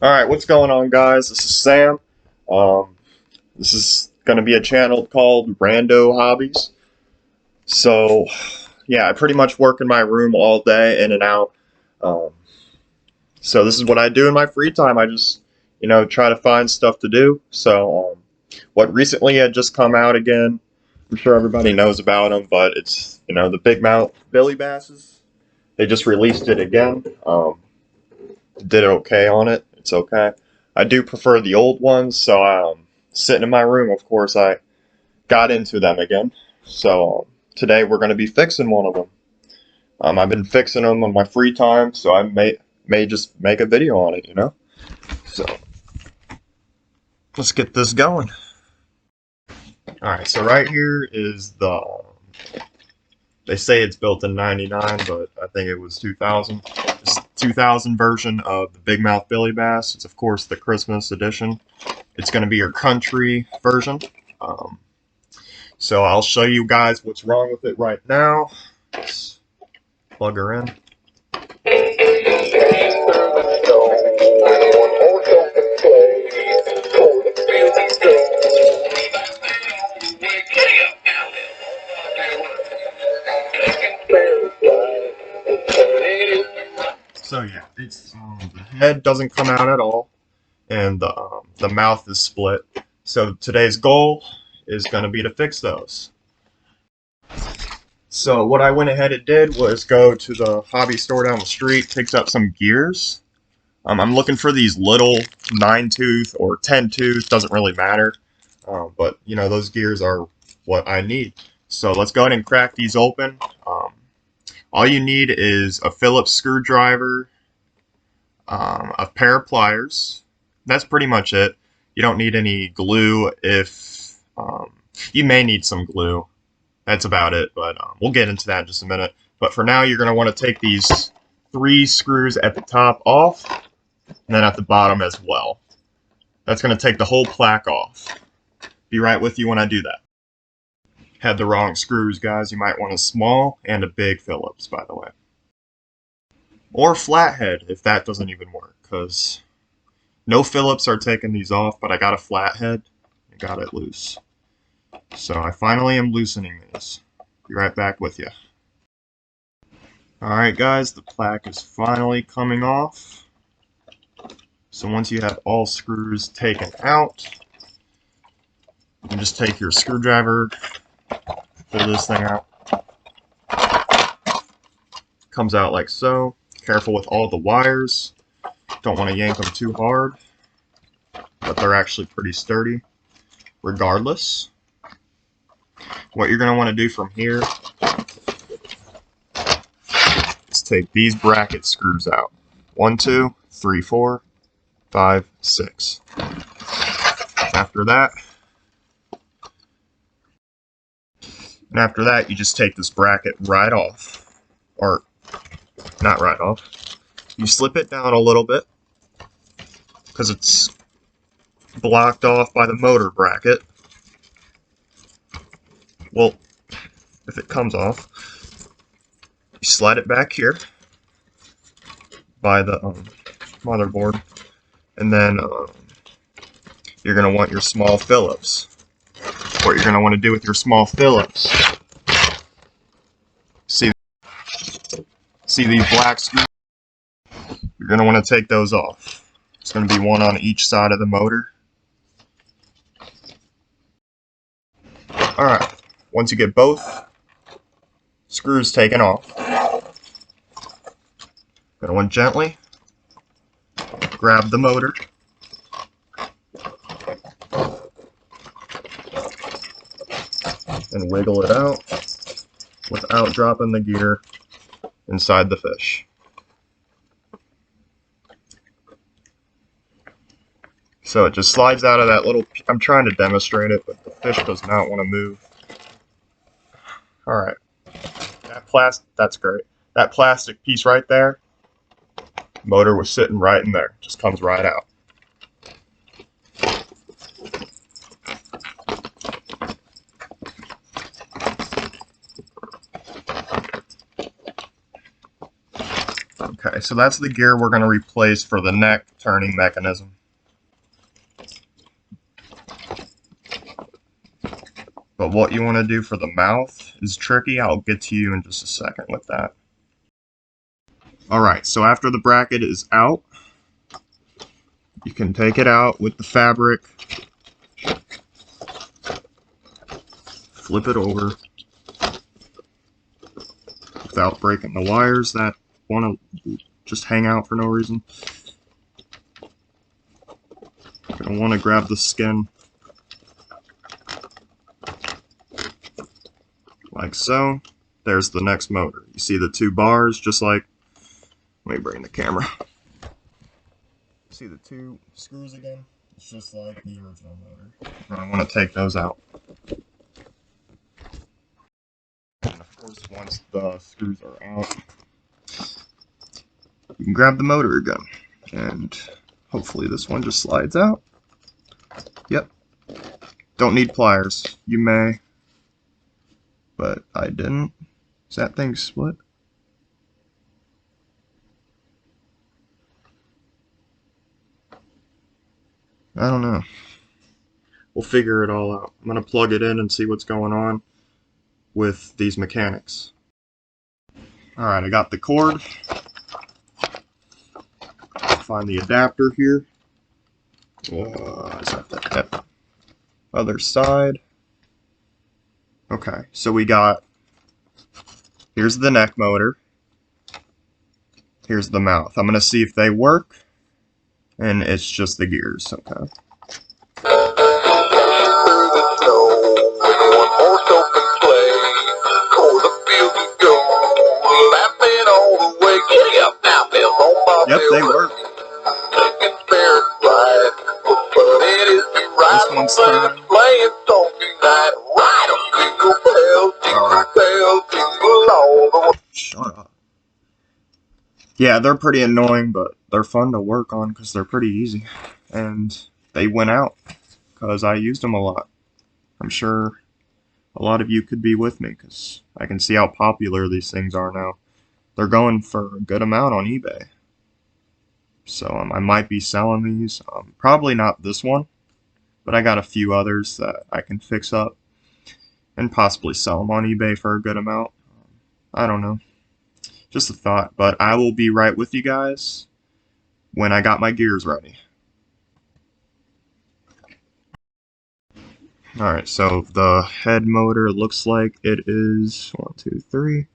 Alright, what's going on, guys? This is Sam. Um, this is going to be a channel called Rando Hobbies. So, yeah, I pretty much work in my room all day, in and out. Um, so this is what I do in my free time. I just, try to find stuff to do. So, what recently had just come out again, I'm sure everybody knows about them, but it's, the big mouth Billy Basses. They just released it again. Did okay on it. It's okay. I do prefer the old ones, so sitting in my room, of course, I got into them again. So today we're going to be fixing one of them. I've been fixing them on my free time, so I may just make a video on it. So let's get this going. Alright, so right here is they say it's built in 99, but I think it was 2000. This is the 2000 version of the Big Mouth Billy Bass. It's, of course, the Christmas edition. It's going to be your country version. So I'll show you guys what's wrong with it right now. Let's plug her in. So yeah, it's the head doesn't come out at all, and the mouth is split. So today's goal is going to be to fix those. So what I went ahead and did was go to the hobby store down the street, picked up some gears. I'm looking for these little 9-tooth or 10-tooth, doesn't really matter. But those gears are what I need. So let's go ahead and crack these open. All you need is a Phillips screwdriver, a pair of pliers. That's pretty much it. You don't need any glue. If you may need some glue. That's about it, but we'll get into that in just a minute. But for now, you're going to want to take these 3 screws at the top off, and then at the bottom as well. That's going to take the whole plaque off. Be right with you when I do that. Had the wrong screws, guys. You might want a small and a big Phillips, by the way. Or flathead, if that doesn't even work, because no Phillips are taking these off, but I got a flathead. I got it loose. So I finally am loosening these. Be right back with you. Alright guys, the plaque is finally coming off. So once you have all screws taken out, you can just take your screwdriver, pull this thing out. Comes out like so. Careful with all the wires. Don't want to yank them too hard, but they're actually pretty sturdy regardless. What you're going to want to do from here is take these bracket screws out. 1, 2, 3, 4, 5, 6. After that, you just take this bracket right off. Or, not right off. You slip it down a little bit, because it's blocked off by the motor bracket. Well, if it comes off, you slide it back here by the motherboard, and then you're going to want your small Phillips. What you're going to want to do with your small Phillips, see these black screws? You're going to want to take those off. It's going to be one on each side of the motor. Alright, once you get both screws taken off, going to want to gently grab the motor, and wiggle it out without dropping the gear inside the fish. So it just slides out of that little... I'm trying to demonstrate it, but the fish does not want to move. Alright. That's great. That plastic piece right there, motor was sitting right in there. Just comes right out. Okay, so that's the gear we're going to replace for the neck turning mechanism. But what you want to do for the mouth is tricky. I'll get to you in just a second with that. Alright, so after the bracket is out, you can take it out with the fabric, flip it over without breaking the wires that want to just hang out for no reason. You're going to want to grab the skin like so. There's the next motor. You see the two bars, just like, let me bring the camera. See the two screws again? It's just like the original motor. I want to take those out. And of course, once the screws are out, you can grab the motor again. And hopefully this one just slides out. Yep. Don't need pliers. You may, but I didn't. Is that thing split? I don't know. We'll figure it all out. I'm going to plug it in and see what's going on with these mechanics. Alright, I got the cord. Find the adapter here. Is that the other side? Okay, so we got, here's the neck motor. Here's the mouth. I'm going to see if they work. And it's just the gears, okay. Yep, they work. This one's turning. Shut up. Yeah, they're pretty annoying, but they're fun to work on because they're pretty easy. And they went out because I used them a lot. I'm sure a lot of you could be with me because I can see how popular these things are now. They're going for a good amount on eBay. So I might be selling these. Probably not this one, but I got a few others that I can fix up and possibly sell them on eBay for a good amount. I don't know. Just a thought, but I will be right with you guys when I got my gears ready. Alright, so the head motor looks like it is 1, 2, 3,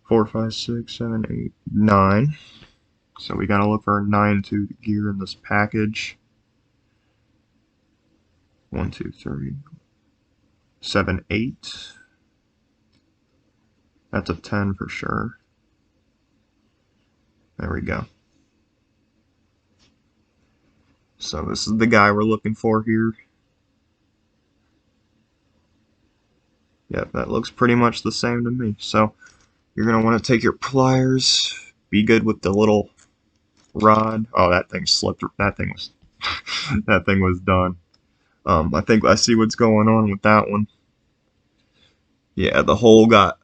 4, 5, 6, 7, 8, 9. So we gotta look for a 9-tooth gear in this package. 1, 2, 3, 7, 8. That's a 10 for sure. There we go. So this is the guy we're looking for here. Yep, that looks pretty much the same to me. So you're going to want to take your pliers, be good with the little rod. Oh, that thing slipped. That thing was that thing was done. I think I see what's going on with that one. Yeah, the hole got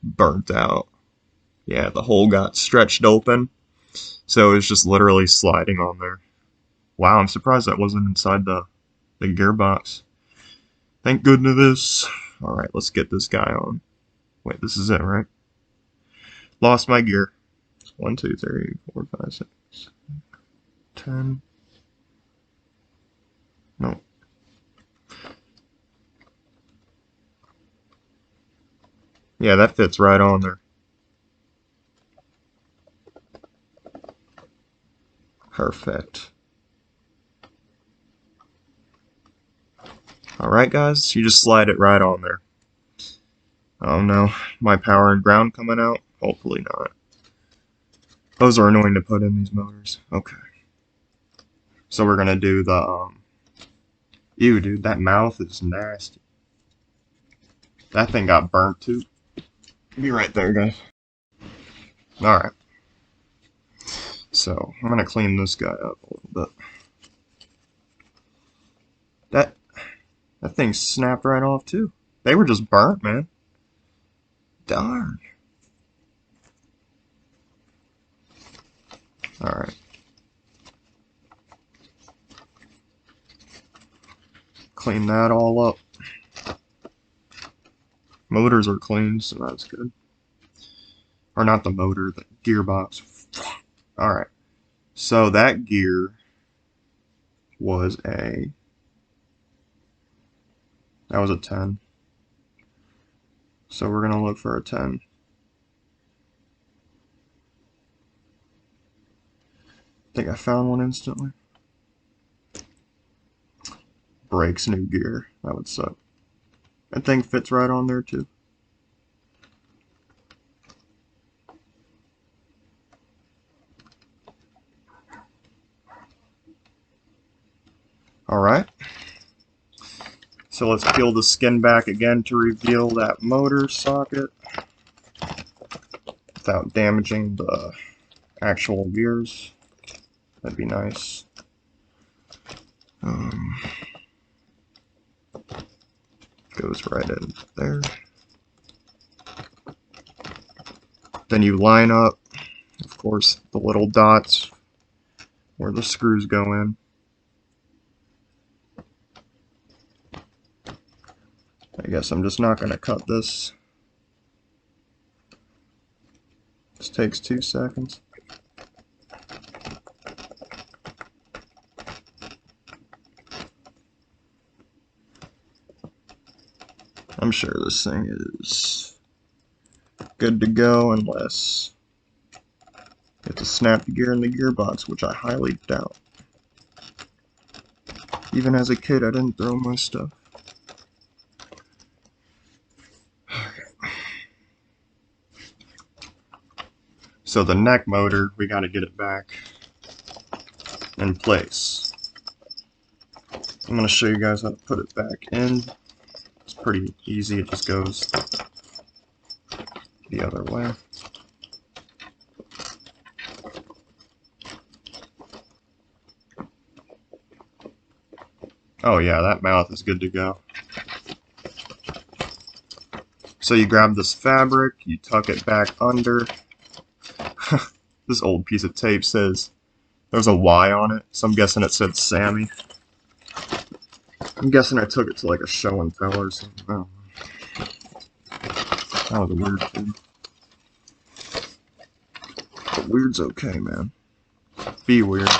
burnt out. Yeah, the hole got stretched open. So it's just literally sliding on there. Wow, I'm surprised that wasn't inside the gearbox. Thank goodness. Alright, let's get this guy on. Wait, this is it, right? Lost my gear. 1, 2, 3, 4, 5, 6, 10. No. Yeah, that fits right on there. Perfect. Alright guys, you just slide it right on there. Oh no, my power and ground coming out? Hopefully not. Those are annoying to put in these motors. Okay. So we're gonna do the, ew dude, that mouth is nasty. That thing got burnt too. Be right there, guys. Alright. So, I'm gonna clean this guy up a little bit. That thing snapped right off too. They were just burnt, man. Darn. Alright. Clean that all up. Motors are clean, so that's good. Or not the motor, the gearbox. Alright. So that gear was that was a 10. So we're going to look for a 10. I think I found one instantly. Brakes, new gear. That would suck. That thing fits right on there too. Alright. So let's peel the skin back again to reveal that motor socket without damaging the actual gears. That'd be nice. Goes right in there. Then you line up, of course, the little dots where the screws go in. I guess I'm just not going to cut this. This takes 2 seconds. I'm sure this thing is good to go unless you have to snap the gear in the gearbox, which I highly doubt. Even as a kid, I didn't throw my stuff. So the neck motor, we got to get it back in place. I'm going to show you guys how to put it back in. It's pretty easy, it just goes the other way. Oh yeah, that mouth is good to go. So you grab this fabric, you tuck it back under. This old piece of tape says there's a Y on it, so I'm guessing it said Sammy. I'm guessing I took it to like a show and tell or something. Oh. That was a weird thing. But weird's okay, man. Be weird.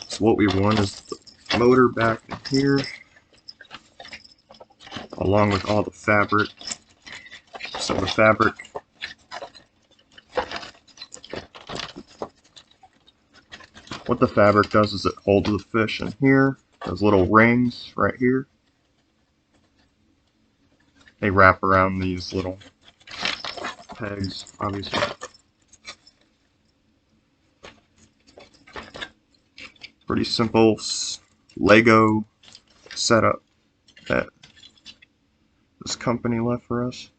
So what we want is the motor back in here, along with all the fabric. So the fabric, what the fabric does is it holds the fish in here, those little rings right here. They wrap around these little pegs, obviously. Pretty simple Lego setup that this company left for us.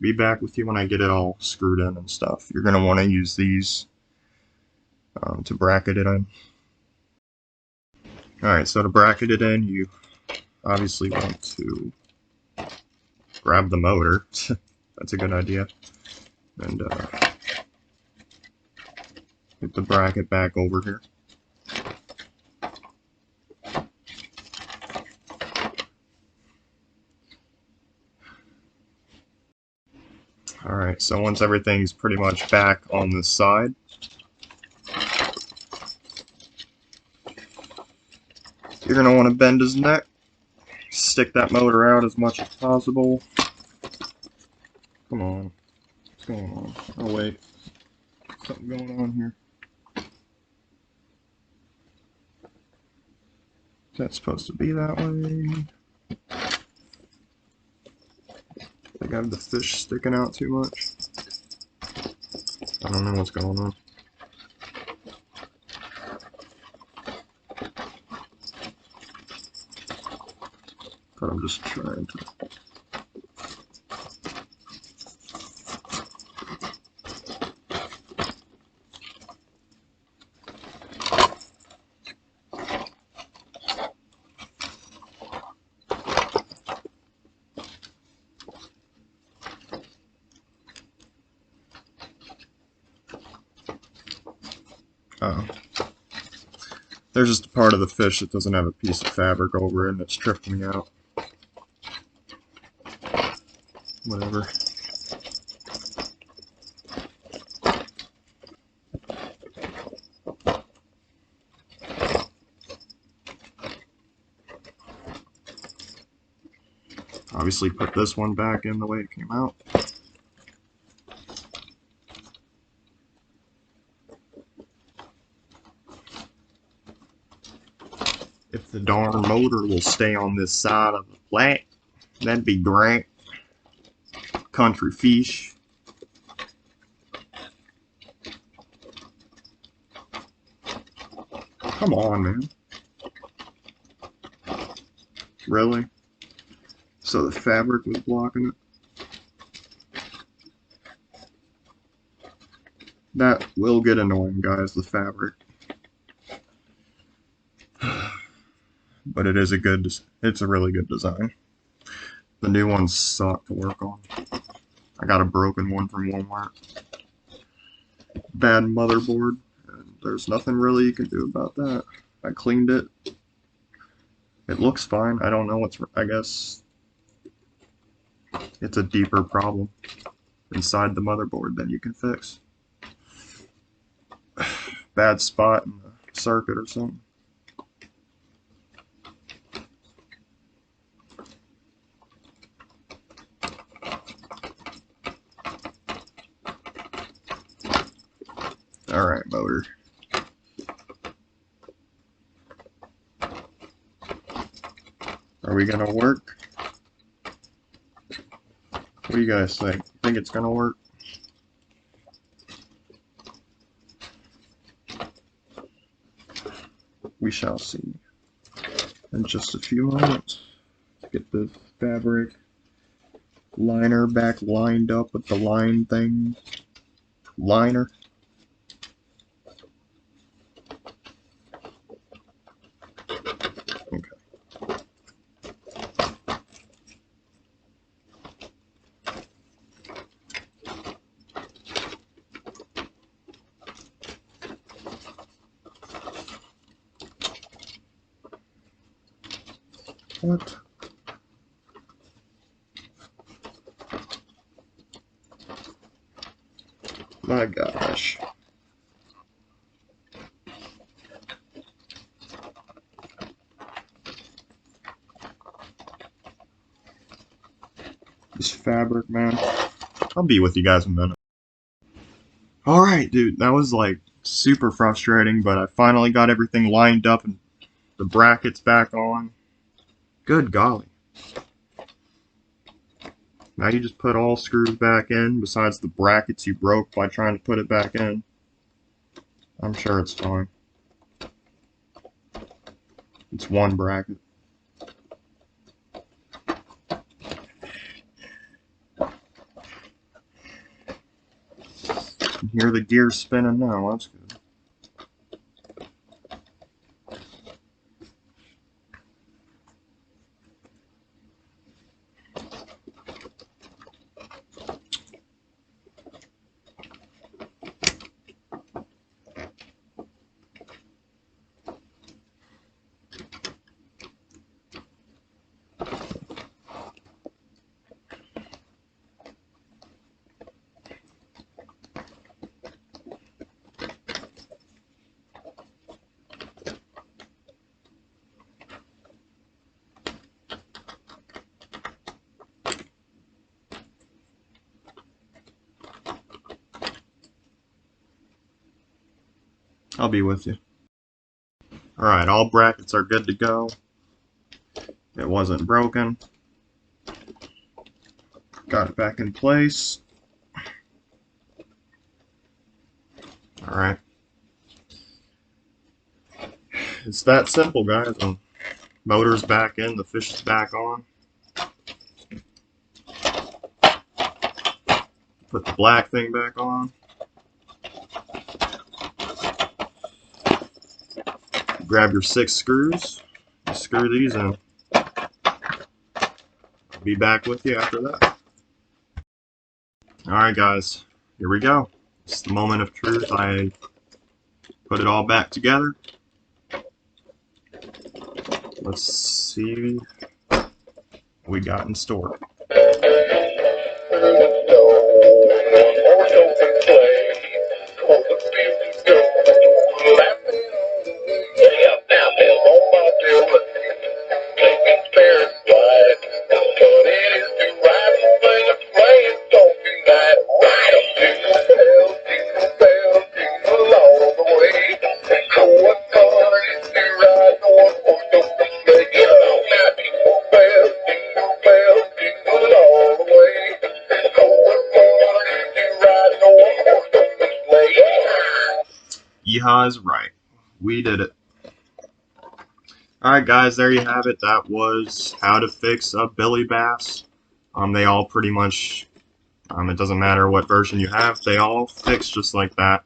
Be back with you when I get it all screwed in and stuff. You're going to want to use these to bracket it in. Alright, so to bracket it in, you obviously want to grab the motor. That's a good idea. And get the bracket back over here. Alright, so once everything's pretty much back on this side, you're going to want to bend his neck, stick that motor out as much as possible. Come on. What's going on? Oh wait, something going on here. Is that supposed to be that way? I think I have the fish sticking out too much. I don't know what's going on. But I'm just trying to. Oh. There's just a part of the fish that doesn't have a piece of fabric over it, and it's tripping me out. Whatever. Obviously put this one back in the way it came out. If the darn motor will stay on this side of the flat, that'd be great. Country fish. Come on, man. Really? So the fabric was blocking it? That will get annoying, guys, the fabric. But it is it's a really good design. The new ones suck to work on. I got a broken one from Walmart. Bad motherboard, and there's nothing really you can do about that. I cleaned it. It looks fine. I don't know I guess it's a deeper problem inside the motherboard than you can fix. Bad spot in the circuit or something. Alright, motor. Are we gonna work? What do you guys think? Think it's gonna work? We shall see in just a few moments. Get the fabric liner back lined up with the line thing. Liner. Okay. What? My gosh. This fabric, man. I'll be with you guys in a minute. Alright, dude, that was like super frustrating, but I finally got everything lined up and the brackets back on. Good golly. Now you just put all screws back in, besides the brackets you broke by trying to put it back in. I'm sure it's fine. It's one bracket. You hear the gears spinning now, that's good. I'll be with you. Alright, all brackets are good to go. It wasn't broken. Got it back in place. Alright. It's that simple, guys. The motor's back in, the fish is back on. Put the black thing back on. Grab your 6 screws. Screw these in. I'll be back with you after that. Alright guys, here we go. It's the moment of truth. I Put it all back together. Let's see what we got in store. Yeehaw is right. We did it. Alright guys, there you have it. That was how to fix a Billy Bass. They all pretty much, it doesn't matter what version you have, they all fix just like that.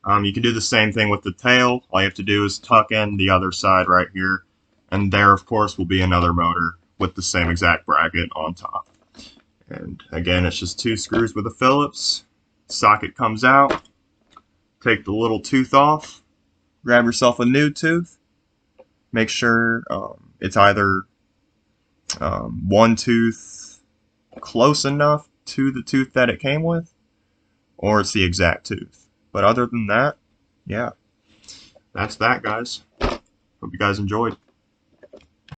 You can do the same thing with the tail. All you have to do is tuck in the other side right here. And there, of course, will be another motor with the same exact bracket on top. And again, it's just 2 screws with a Phillips. Socket comes out. Take the little tooth off. Grab yourself a new tooth. Make sure it's either one tooth close enough to the tooth that it came with, or it's the exact tooth. But other than that, yeah, that's that, guys. Hope you guys enjoyed.